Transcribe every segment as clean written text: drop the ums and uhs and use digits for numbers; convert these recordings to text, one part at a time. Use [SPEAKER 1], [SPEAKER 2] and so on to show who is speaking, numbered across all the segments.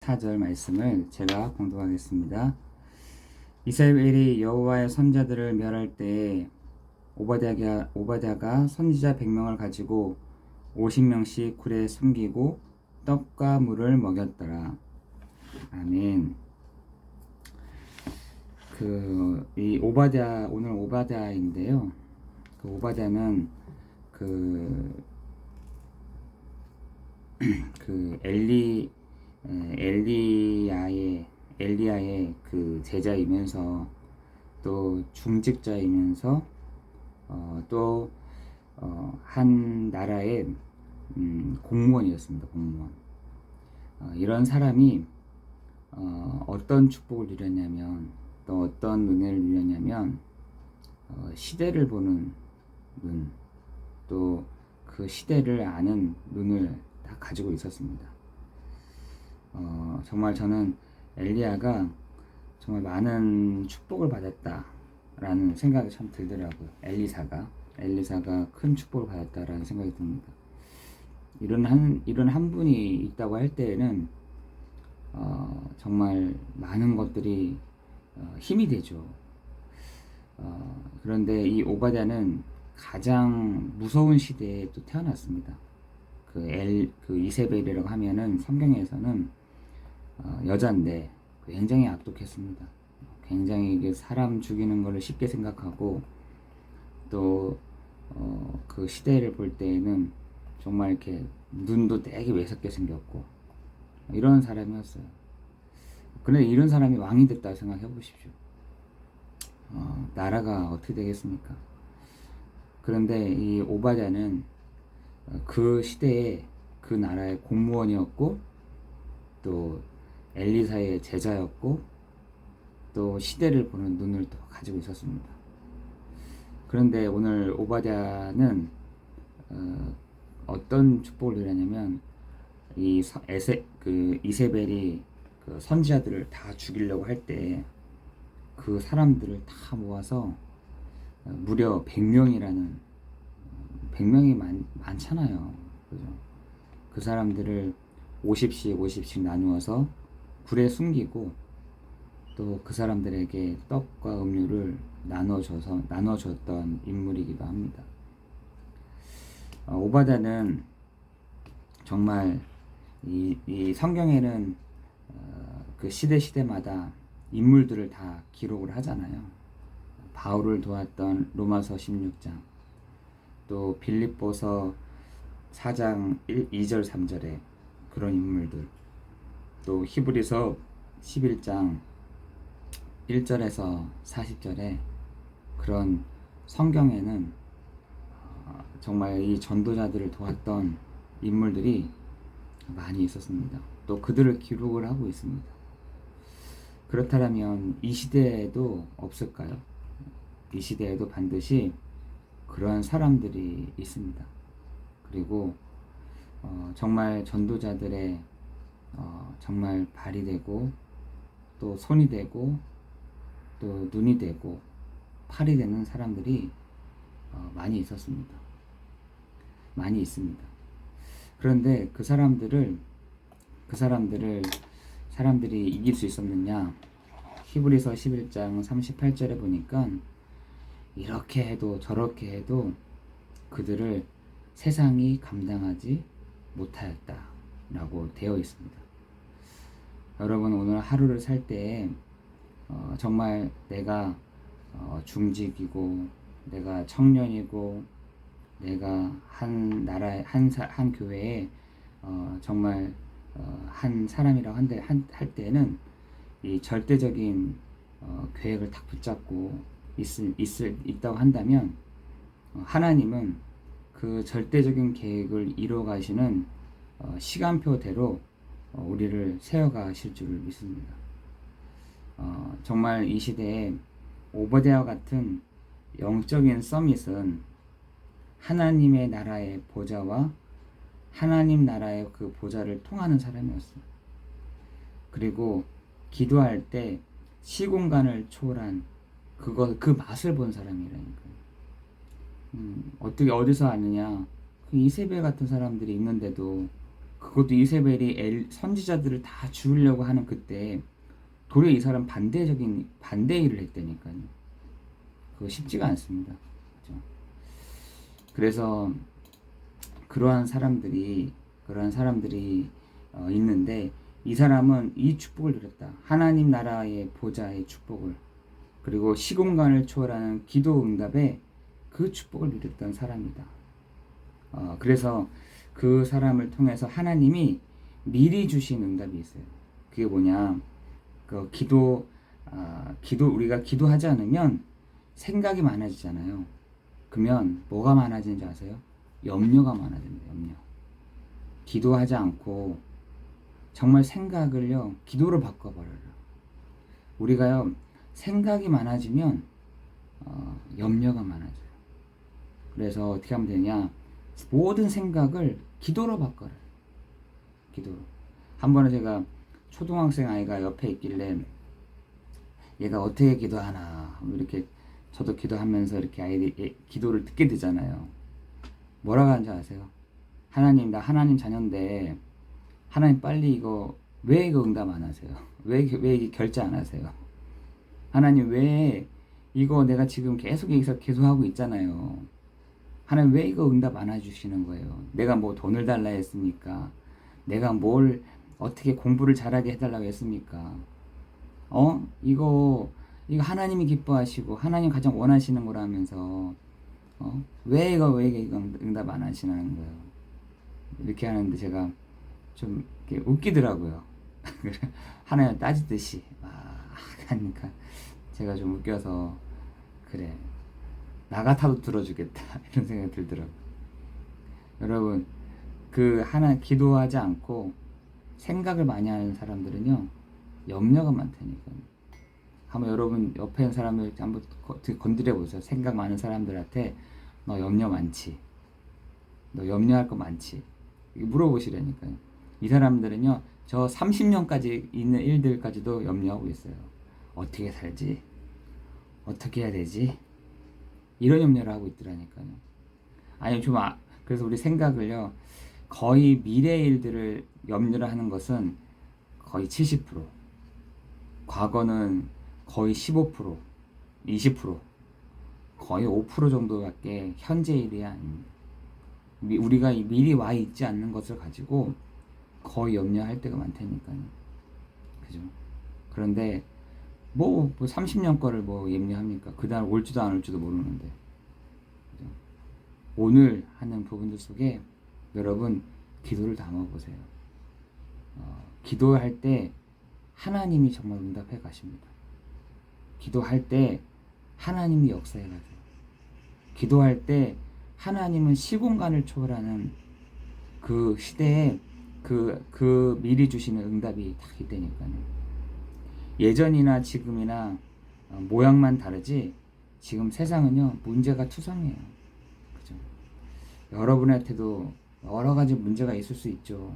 [SPEAKER 1] 14절 말씀을 제가 공독하겠습니다. 이스라엘이 여호와의 선자들을 멸할 때에 오바댜가 선지자 100명을 가지고 50명씩 굴에 숨기고 떡과 물을 먹였더라. 아멘. 이 오바댜, 오늘 오바댜인데요. 그 오바댜는 엘리야의 그 제자이면서 또 중직자이면서 한 나라의 공무원이었습니다. 공무원. 이런 사람이 어떤 축복을 누렸냐면, 또 어떤 은혜를 누렸냐면, 시대를 보는 눈, 또 그 시대를 아는 눈을 다 가지고 있었습니다. 정말 저는 엘리야가 정말 많은 축복을 받았다라는 생각이 참 들더라고요. 엘리사가 큰 축복을 받았다라는 생각이 듭니다. 이런 한 분이 있다고 할 때에는 정말 많은 것들이 힘이 되죠. 그런데 이 오바댜는 가장 무서운 시대에 또 태어났습니다. 그 이세벨이라고 하면은 성경에서는 여자인데 굉장히 악독했습니다. 굉장히 사람 죽이는 것을 쉽게 생각하고, 또 그 시대를 볼 때에는 정말 이렇게 눈도 되게 외섭게 생겼고 이런 사람이었어요. 그런데 이런 사람이 왕이 됐다고 생각해 보십시오. 나라가 어떻게 되겠습니까? 그런데 이 오바댜는 그 시대에 그 나라의 공무원이었고, 또 엘리사의 제자였고, 또 시대를 보는 눈을 또 가지고 있었습니다. 그런데 오늘 오바댜는 어떤 축복을 누렸냐면, 이세벨이 그 선지자들을 다 죽이려고 할 때 그 사람들을 다 모아서 무려 100명이 많잖아요. 그죠? 그 사람들을 50씩 나누어서 굴에 숨기고, 또 그 사람들에게 떡과 음료를 나눠줬던 인물이기도 합니다. 오바댜는 정말 이 성경에는 그 시대마다 인물들을 다 기록을 하잖아요. 바울을 도왔던 로마서 16장, 또 빌립보서 4장 2절 3절에 그런 인물들, 또 히브리서 11장 1절에서 40절에 그런 성경에는 정말 이 전도자들을 도왔던 인물들이 많이 있었습니다. 또 그들을 기록을 하고 있습니다. 그렇다면 이 시대에도 없을까요? 이 시대에도 반드시 그러한 사람들이 있습니다. 그리고 정말 전도자들의 정말 발이 되고, 또 손이 되고, 또 눈이 되고, 팔이 되는 사람들이 많이 있었습니다. 많이 있습니다. 그런데 그 사람들이 이길 수 있었느냐? 히브리서 11장 38절에 보니까 이렇게 해도 저렇게 해도 그들을 세상이 감당하지 못하였다라고 되어 있습니다. 여러분, 오늘 하루를 살 때에 정말 내가 중직이고, 내가 청년이고, 내가 한 나라의 한 교회에 정말 한 사람이라고 할 때는 이 절대적인 계획을 딱 붙잡고 있다고 한다면, 하나님은 그 절대적인 계획을 이루어 가시는 시간표대로 우리를 세워가실 줄을 믿습니다. 정말 이 시대에 오바댜와 같은 영적인 서밋은 하나님의 나라의 보좌와 하나님 나라의 그 보좌를 통하는 사람이었어요. 그리고 기도할 때 시공간을 초월한 그 맛을 본 사람이라니까요. 어떻게 어디서 아느냐? 그 이세벨 같은 사람들이 있는데도 그것도 이세벨이 선지자들을 다 죽이려고 하는 그때 도리어 이 사람 반대 일을 했다니까요. 그거 쉽지가 않습니다. 그죠? 그래서 그러한 사람들이 있는데 이 사람은 이 축복을 누렸다. 하나님 나라의 보좌의 축복을, 그리고 시공간을 초월하는 기도 응답에 그 축복을 누렸던 사람이다. 그래서 그 사람을 통해서 하나님이 미리 주신 응답이 있어요. 그게 뭐냐? 그 우리가 기도하지 않으면 생각이 많아지잖아요. 그러면 뭐가 많아지는지 아세요? 염려가 많아집니다. 염려. 기도하지 않고 정말 생각을요, 기도로 바꿔버려요. 우리가요, 생각이 많아지면 염려가 많아져요. 그래서 어떻게 하면 되냐? 모든 생각을 기도로 바꿔요. 기도로. 한 번은 제가 초등학생 아이가 옆에 있길래 얘가 어떻게 기도하나 이렇게 저도 기도하면서 이렇게 아이들이 기도를 듣게 되잖아요. 뭐라고 하는지 아세요? 하나님, 나 하나님 자녀인데 하나님 빨리 왜 이거 응답 안 하세요? 왜 이게 결제 안 하세요? 하나님 왜 이거 내가 지금 계속 여기서 계속하고 있잖아요. 하나님 왜 이거 응답 안 해주시는 거예요? 내가 뭐 돈을 달라 했습니까? 내가 뭘 어떻게 공부를 잘하게 해달라고 했습니까? 이거 하나님이 기뻐하시고 하나님 가장 원하시는 거라면서 왜 이거 응답 안 하시는 거예요? 이렇게 하는데 제가 좀 이렇게 웃기더라고요. 하나님 따지듯이 막 하니까 제가 좀 웃겨서 그래 나 같아도 들어주겠다 이런 생각이 들더라고요. 여러분 기도하지 않고 생각을 많이 하는 사람들은요 염려가 많다니까요. 한번 여러분 옆에 있는 사람을 한번 건드려 보세요. 생각 많은 사람들한테 너 염려 많지? 너 염려할 거 많지? 물어보시라니까요. 이 사람들은요 저 30년까지 있는 일들까지도 염려하고 있어요. 어떻게 살지? 어떻게 해야 되지? 이런 염려를 하고 있더라니까요. 아니 그래서 우리 생각을요 거의 미래 일들을 염려를 하는 것은 거의 70%, 과거는 거의 15%, 20%, 거의 5% 정도밖에 현재 일이 아닙니다. 우리가 미리 와 있지 않는 것을 가지고 거의 염려할 때가 많다니까요. 그죠? 그런데 뭐 30년 거를 뭐 염려합니까? 그날 올지도 안 올지도 모르는데. 그죠? 오늘 하는 부분들 속에 여러분 기도를 담아보세요. 기도할 때 하나님이 정말 응답해 가십니다. 기도할 때 하나님이 역사해 가세요. 기도할 때 하나님은 시공간을 초월하는 그 시대에 그 미리 주시는 응답이 다 있다니까요. 예전이나 지금이나 모양만 다르지 지금 세상은요 문제가 투성이에요. 그죠? 여러분한테도 여러 가지 문제가 있을 수 있죠.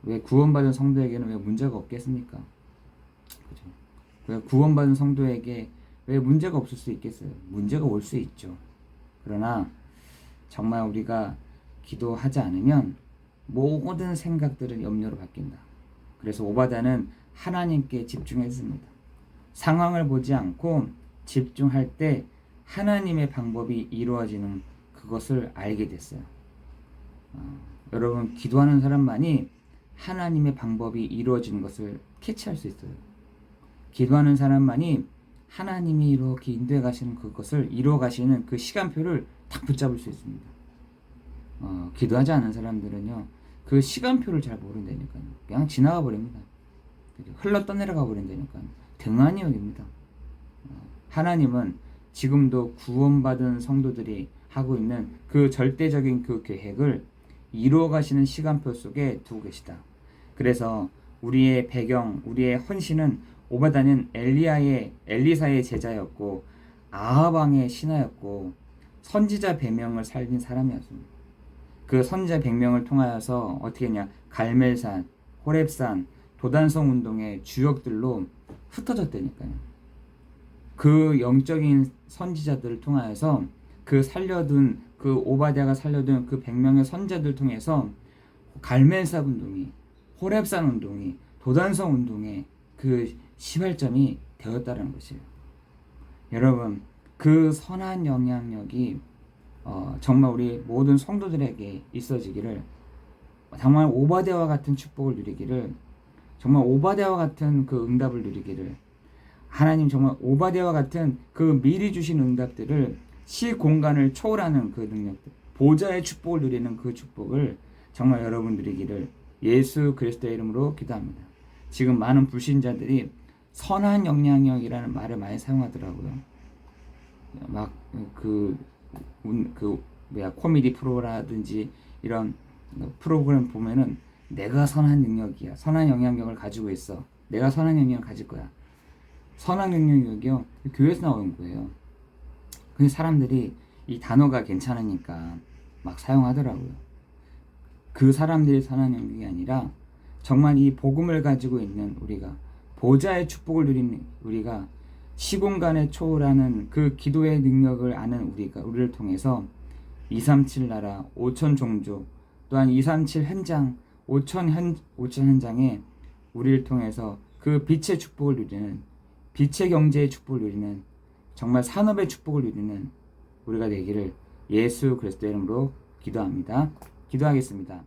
[SPEAKER 1] 왜 구원받은 성도에게는 왜 문제가 없겠습니까? 그죠? 왜 구원받은 성도에게 왜 문제가 없을 수 있겠어요? 문제가 올 수 있죠. 그러나 정말 우리가 기도하지 않으면 모든 생각들은 염려로 바뀐다. 그래서 오바다는 하나님께 집중했습니다. 상황을 보지 않고 집중할 때 하나님의 방법이 이루어지는 그것을 알게 됐어요. 여러분 기도하는 사람만이 하나님의 방법이 이루어지는 것을 캐치할 수 있어요. 기도하는 사람만이 하나님이 이렇게 인도해 가시는 그것을 이루어 가시는 그 시간표를 딱 붙잡을 수 있습니다. 기도하지 않은 사람들은요 그 시간표를 잘 모른다니까요. 그냥 지나가 버립니다. 흘러 떠내려가 버린다니까요. 등한히 여깁니다. 하나님은 지금도 구원받은 성도들이 하고 있는 그 절대적인 그 계획을 이루어 가시는 시간표 속에 두고 계시다. 그래서 우리의 배경, 우리의 헌신은 오바다는 엘리사의 제자였고 아합 왕의 신하였고 선지자 100명을 살린 사람이었습니다. 그 선지자 100명을 통하여서 어떻게 했냐? 갈멜산, 호렙산, 도단성 운동의 주역들로 흩어졌다니까요. 그 영적인 선지자들을 통하여서 그 오바댜가 살려둔 그 100명의 선지자들을 통해서 갈멜삽 운동이, 호렙산 운동이, 도단성 운동의 그 시발점이 되었다는 것이에요. 여러분, 그 선한 영향력이 정말 우리 모든 성도들에게 있어지기를, 정말 오바댜와 같은 축복을 누리기를, 정말 오바댜와 같은 그 응답을 누리기를, 하나님 정말 오바댜와 같은 그 미리 주신 응답들을 시공간을 초월하는 그 능력들, 보좌의 축복을 누리는 그 축복을 정말 여러분 누리기를 예수 그리스도의 이름으로 기도합니다. 지금 많은 불신자들이 선한 영향력이라는 말을 많이 사용하더라고요. 막 코미디 프로라든지 이런 프로그램 보면은 내가 선한 능력이야, 선한 영향력을 가지고 있어, 내가 선한 영향력을 가질 거야. 선한 영향력이요, 교회에서 나오는 거예요. 근데 사람들이 이 단어가 괜찮으니까 막 사용하더라고요. 그 사람들이 선한 영향력이 아니라 정말 이 복음을 가지고 있는 우리가, 보좌의 축복을 누리는 우리가, 시공간에 초월하는 그 기도의 능력을 아는 우리가, 우리를 통해서 237 나라 5천 종족, 또한 237 현장 5천 현장에 우리를 통해서 그 빛의 축복을 누리는, 빛의 경제의 축복을 누리는, 정말 산업의 축복을 누리는 우리가 되기를 예수 그리스도의 이름으로 기도합니다. 기도하겠습니다.